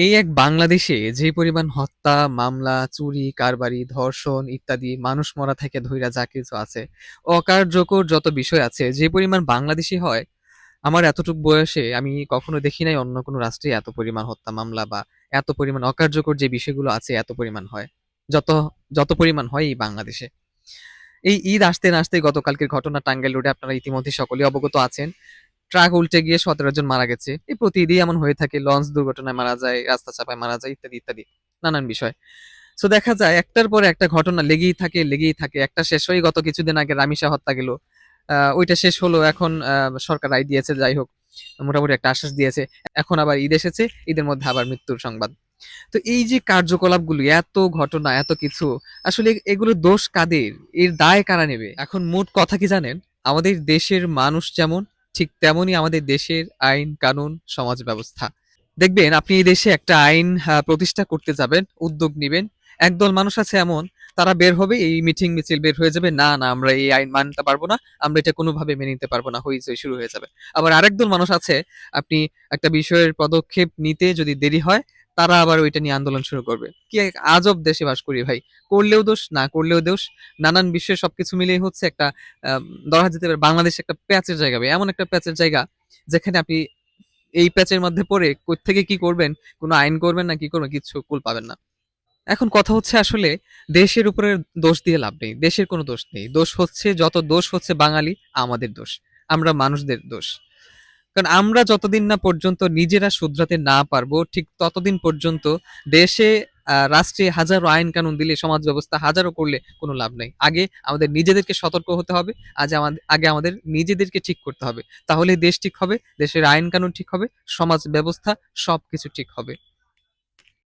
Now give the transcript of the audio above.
এই এক বাংলাদেশে যে পরিমাণ হত্যা, মামলা, চুরি, কারবারি, ধর্ষণ ইত্যাদি মানুষ মরা থেকে ধইরা যা কিছু আছে, অকার্যকর যত বিষয় আছে, যে পরিমাণ বাংলাদেশী হয়, আমার এতটুক বয়সে আমি কখনো দেখি নাই অন্য কোনো রাষ্ট্রে এত পরিমাণ হত্যা মামলা বা এত পরিমাণ অকার্যকর যে বিষয়গুলো আছে এত পরিমাণ হয়। যত যত পরিমাণ হয় এই বাংলাদেশে। এই ঈদ আসতে না আসতেই গতকালকের ঘটনা টাঙ্গাইল রোডে আপনারা ইতিমধ্যে সকলেই অবগত আছেন। ট্রাক উল্টে গিয়ে ১৭ জন মারা গেছে। এই প্রতি ঈদেই এমন হয়ে থাকে। লঞ্চ দুর্ঘটনায় মারা যায়, রাস্তা চাপায় মারা যায় ইত্যাদি, ইত্যাদি। নানান বিষয়। সো দেখা যায় একটার পর একটা ঘটনা লেগেই থাকে, লেগেই থাকে। একটা শেষ হয়েই গত কিছুদিন আগে রামিসা হত্যা গেল। ওইটা শেষ হলো এখন সরকার রায় দিয়েছে যাই হোক। মোটামুটি একটা আশ্বাস দিয়েছে। এখন আবার ঈদ এসেছে। ঈদের মধ্যে আবার মৃত্যুর সংবাদ। তো এই যে কার্যকলাপগুলি এত ঘটনা, এত কিছু আসলে এগুলোর দোষ কাদের? এর দায় কারা নেবে? এখন মোট কথা কি জানেন? আমাদের দেশের মানুষ যেমন ঠিক তেমনই আমাদের দেশের আইন, কানুন, সমাজ ব্যবস্থা। দেখবেন আপনি এই দেশে একটা আইন প্রতিষ্ঠা করতে যাবেন, উদ্যোগ নিবেন। একদল মানুষ আছে এমন, তারা বের হবে, এই মিটিং মিছিল বের হয়ে যাবে। না, না আমরা এই আইন মানতে পারব না। আমরা এটা কোনোভাবে মেনে নিতে পারব না। হইচই শুরু হয়ে যাবে। আবার আরেক দল মানুষ আছে, আপনি একটা বিষয়ের পদক্ষেপ নিতে যদি দেরি হয়, তারা আবার ওইটা নিয়ে আন্দোলন শুরু করবে। কি এক আজব দেশে বাস করি ভাই। করলেও দোষ, না করলেও দোষ। নানান বিষয়ে সবকিছু মিলিয়ে হচ্ছে একটা আম ধরা যেতে পারে বাংলাদেশ একটা প্যাচের জায়গা ভাই। এমন একটা প্যাচের জায়গা যেখানে আপনি এই প্যাচের মধ্যে পড়ে কোত্থেকে কি করবেন, কোনো আইন করবেন না কি করবেন কিচ্ছু কুল পাবেন না। এখন কথা হচ্ছে আসলে দেশের উপরে দোষ দিয়ে লাভ নেই। দেশের কোনো দোষ নেই। দোষ হচ্ছে যত দোষ হচ্ছে বাঙালি, আমাদের দোষ। আমরা মানুষদের দোষ। কারণ আমরা যতদিন না পর্যন্ত নিজেরা শুধরাতে না পারবো, ঠিক ততদিন পর্যন্ত দেশে রাষ্ট্রে হাজারো আইন কানুন দিলে, সমাজ ব্যবস্থা হাজারো করলে কোনো লাভ নাই। আগে আমাদের নিজেদেরকে সতর্ক হতে হবে। আগে আমাদের নিজেদেরকে ঠিক করতে হবে। তাহলেই দেশ ঠিক হবে, দেশের আইন কানুন ঠিক হবে, সমাজ ব্যবস্থা সবকিছু ঠিক হবে।